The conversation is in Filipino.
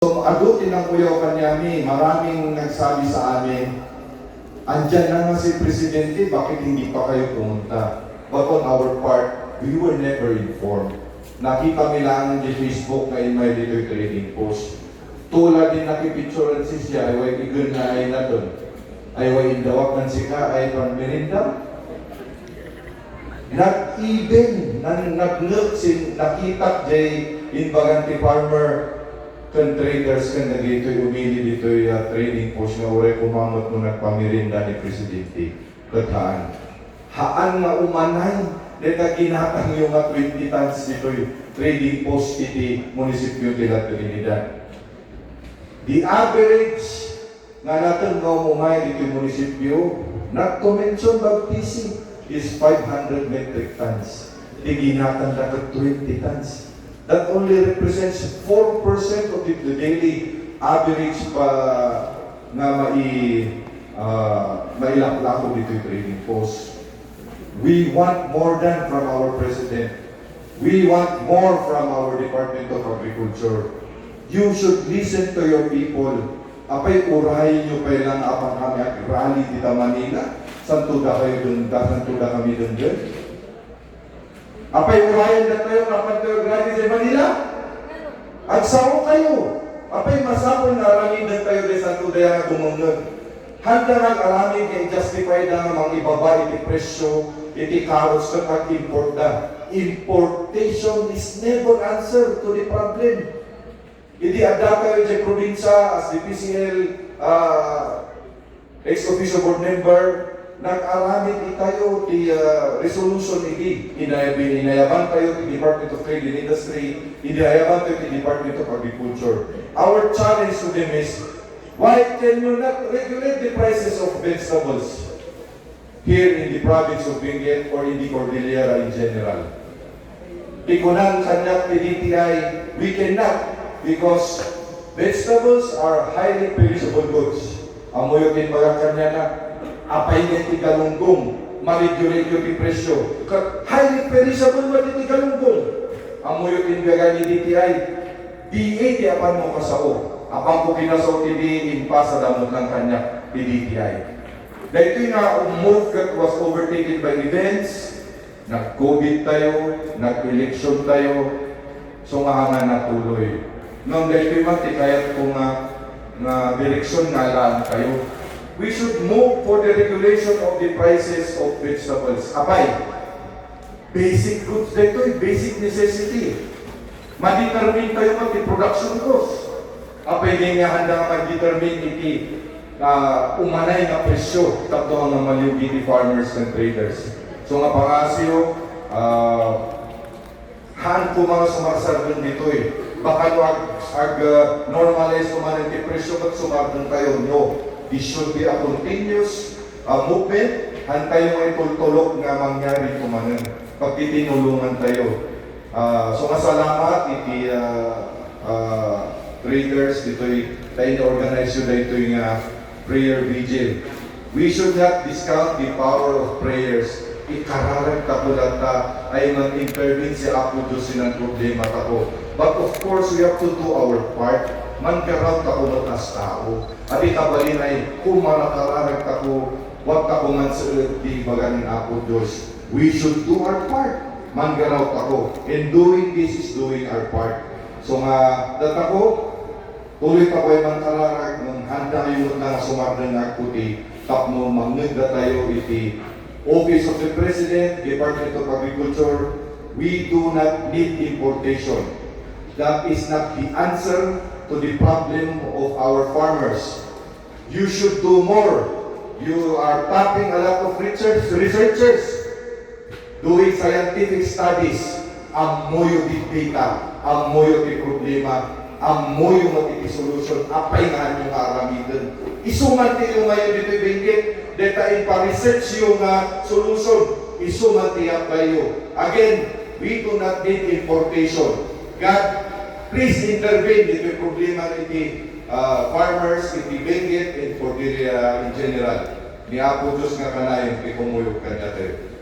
So, adutin ang Kuya Kanyami, maraming nagsabi sa amin, andyan na nga si Presidente, bakit hindi pa kayo pumunta? But on our part, we were never informed. Nakita nila ang di Facebook na may dito trading post. Tulad din nakipicturean si siya, ay way igun na ay na doon. Ay way indawak ng sika, ay panmerinda. Nag-even, nag-look, nakita jay inbaganti farmer, kan traders kan na dito umili dito trading post nga ure kumamot nung nagpamirinda ni Presidente. Kathaan. Haan nga umanay, deta ginatang yung 20 tons dito trading post iti munisipyo tila Trinidad. The average nga natin nga umumay dito yung munisipyo, nag-convention baptisi is 500 metric tons. Di ginatang dapat 20 tons. That only represents 4% of the daily average pa na mailaklako dito yung trading post. We want more than from our President. We want more from our Department of Agriculture. You should listen to your people. Apay urahin nyo pa lang apang kami at rally dito Manila. Santuda kayo dun, santuda kami dun dun. Apay urayan na tayo kapag tayo gratis sa Manila? Agsaw kayo. Apay masapon na aramidan tayo de Santo Daya nga gumunod. Handa nag-arami kay justify na mga ibaba iti presyo, iti karos na pag-import na. Importation is never answer to the problem. Iti adda kayo sa probinsya as the PCL ex-officio board member, nag-aramid tayo di resolution iti. Inayaban tayo di Department of Trade and Industry, inayaban tayo di Department of Agriculture. Our challenge to them is, why can you not regulate the prices of vegetables here in the province of Benguet or in the Cordillera in general? Tikunan kanyak PDTI, we cannot because vegetables are highly perishable goods. Amoyokin mga kanya na apay nga iti galunggong, ma-regulate yung presyo. Highly perishable ba iti galunggong? Amoy yung ingaga ni DTI, DA di apan mo kasao. Apang ko kinasaw ti DA pa sa damot ng kanya ni DTI. Dahil ito nga move that was overtaken by events, nag-COVID tayo, nag-election tayo, so nga natuloy. Nung dahil ito yung kayat ko nga direksyon nga lang tayo. We should move for the regulation of the prices of vegetables. Apay, basic goods dito, basic necessity. Ma-determine tayo mag production cost. Apay din nga handa mag-determine iti umanay na presyo tapos ang maliugi ni farmers and traders. So nga pangasyo, haan po mga sumarsargan dito Baka normalize kumanin iti presyo ba't sumargan tayo? No. This should be a continuous movement. Hantay mo itultulok nga mangyari kumanan. Pag titinulungan tayo. So masalamat iti traders dito'y tayo na-organize yun dito'y prayer vigil. We should not discount the power of prayers. Ikararag tapulata ay mag-intervene si Apo Diyos ng problema tako. But of course, we have to do our part. Mangkaraw tako as tao. At ikabalin ay kung manakararag tako, wag tako man sa di baganin Apo Diyos. We should do our part. Mangkaraw tako. And doing this is doing our part. So nga, datako, tuloy pa ko ay mangkararag ng handa yung na sumardan nga kuti tapno mangnagda tayo iti Office of the President, Department of Agriculture. We do not need importation. That is not the answer to the problem of our farmers. You should do more. You are tapping a lot of researchers doing scientific studies. Amoyo di data, amoyo di problema, amoyo magiging apay nga yung aramidan. Isumanti yung ngayon dito Benguet, deta pa-research yung solution, isumanti ang kayo. Again, we do not need importation. God, please intervene dito yung problema ng farmers, iti Benguet, and Cordillera in general. Ni Apo Diyos nga kanayon, ikumuyog ka natin.